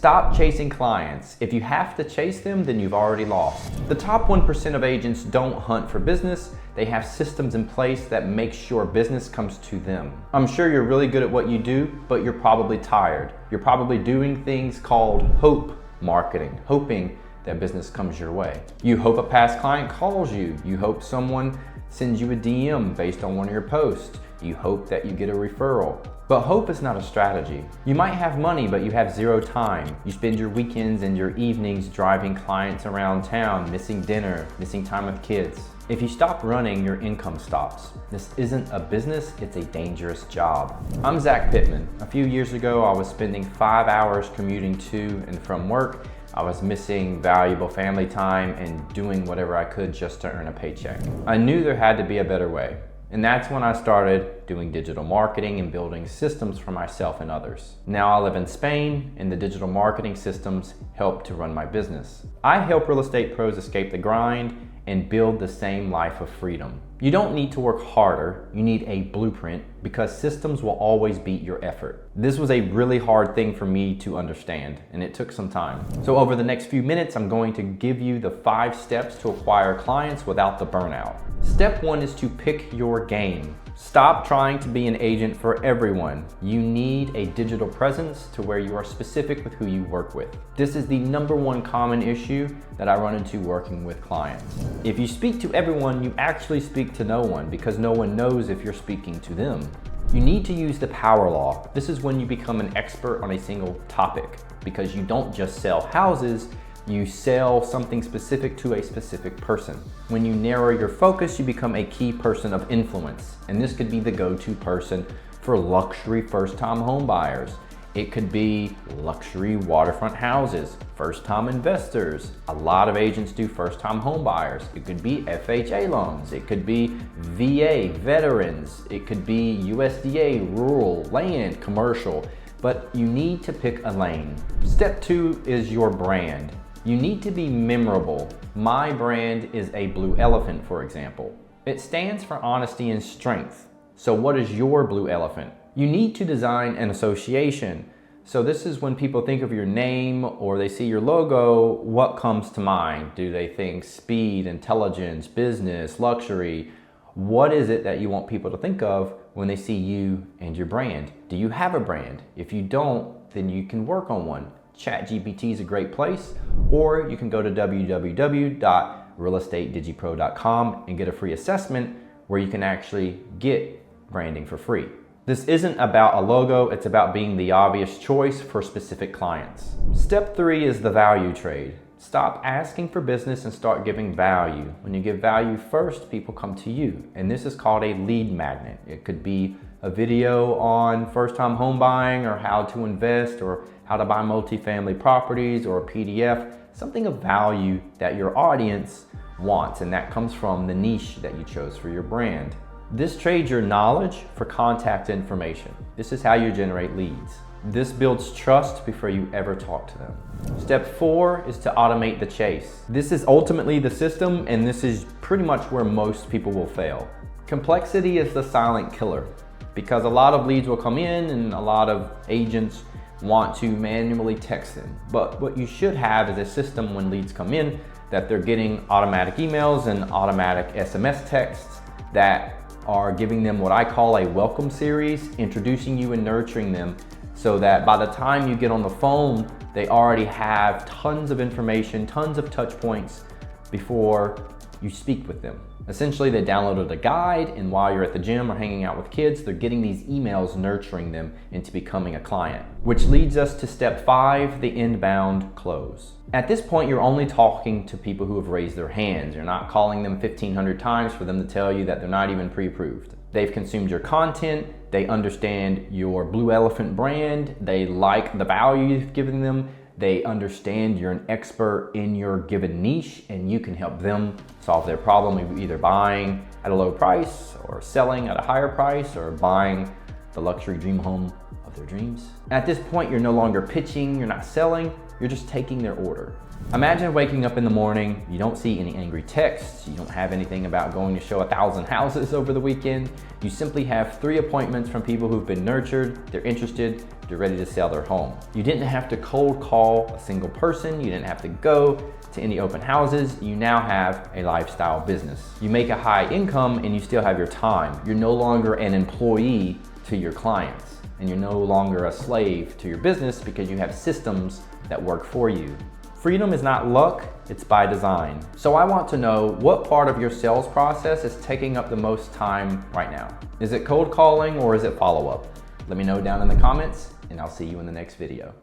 Stop chasing clients. If you have to chase them, then you've already lost. The top 1% of agents don't hunt for business. They have systems in place that make sure business comes to them. I'm sure you're really good at what you do, but you're probably tired. You're probably doing things called hope marketing, hoping that business comes your way. You hope a past client calls you. You hope someone sends you a DM based on one of your posts. You hope that you get a referral. But hope is not a strategy. You might have money, but you have zero time. You spend your weekends and your evenings driving clients around town, missing dinner, missing time with kids. If you stop running, your income stops. This isn't a business, it's a dangerous job. I'm Zach Pittman. A few years ago, I was spending 5 hours commuting to and from work. I was missing valuable family time and doing whatever I could just to earn a paycheck. I knew there had to be a better way. And that's when I started doing digital marketing and building systems for myself and others. Now I live in Spain, and the digital marketing systems help to run my business. I help real estate pros escape the grind and build the same life of freedom. You don't need to work harder, you need a blueprint, because systems will always beat your effort. This was a really hard thing for me to understand, and it took some time. So over the next few minutes, I'm going to give you the 5 steps to acquire clients without the burnout. Step 1 is to pick your game. Stop trying to be an agent for everyone. You need a digital presence to where you are specific with who you work with. This is the #1 common issue that I run into working with clients. If you speak to everyone, you actually speak to no one, because no one knows if you're speaking to them. You need to use the power law. This is when you become an expert on a single topic, because you don't just sell houses, you sell something specific to a specific person. When you narrow your focus, you become a key person of influence. And this could be the go-to person for luxury first-time home buyers. It could be luxury waterfront houses, first-time investors. A lot of agents do first-time home buyers. It could be FHA loans. It could be VA, veterans. It could be USDA, rural, land, commercial. But you need to pick a lane. Step 2 is your brand. You need to be memorable. My brand is a blue elephant, for example. It stands for honesty and strength. So what is your blue elephant? You need to design an association. So this is when people think of your name or they see your logo, what comes to mind? Do they think speed, intelligence, business, luxury? What is it that you want people to think of when they see you and your brand? Do you have a brand? If you don't, then you can work on one. ChatGPT is a great place, or you can go to www.realestatedigipro.com and get a free assessment where you can actually get branding for free. This isn't about a logo, it's about being the obvious choice for specific clients. Step 3 is the value trade. Stop asking for business and start giving value. When you give value first, people come to you. And this is called a lead magnet. It could be a video on first-time home buying, or how to invest, or how to buy multifamily properties, or a PDF, something of value that your audience wants, and that comes from the niche that you chose for your brand. This trades your knowledge for contact information. This is how you generate leads. This builds trust before you ever talk to them. Step 4 is to automate the chase. This is ultimately the system, and this is pretty much where most people will fail. Complexity is the silent killer, because a lot of leads will come in and a lot of agents want to manually text them. But what you should have is a system when leads come in that they're getting automatic emails and automatic SMS texts that are giving them what I call a welcome series, introducing you and nurturing them, so that by the time you get on the phone, they already have tons of information, tons of touch points before you speak with them. Essentially, they downloaded a guide, and while you're at the gym or hanging out with kids, they're getting these emails nurturing them into becoming a client. Which leads us to step 5, the inbound close. At this point, you're only talking to people who have raised their hands. You're not calling them 1,500 times for them to tell you that they're not even pre-approved. They've consumed your content, they understand your blue elephant brand, they like the value you've given them, they understand you're an expert in your given niche, and you can help them solve their problem of either buying at a low price, or selling at a higher price, or buying the luxury dream home of their dreams. At this point, you're no longer pitching, you're not selling, You're just taking their order. Imagine waking up in the morning, you don't see any angry texts, you don't have anything about going to show 1,000 houses over the weekend. You simply have 3 appointments from people who've been nurtured, they're interested, they're ready to sell their home. You didn't have to cold call a single person, you didn't have to go to any open houses. You now have a lifestyle business. You make a high income and you still have your time. You're no longer an employee to your clients, and you're no longer a slave to your business because you have systems that work for you. Freedom is not luck, it's by design. So I want to know, what part of your sales process is taking up the most time right now? Is it cold calling or is it follow-up? Let me know down in the comments, and I'll see you in the next video.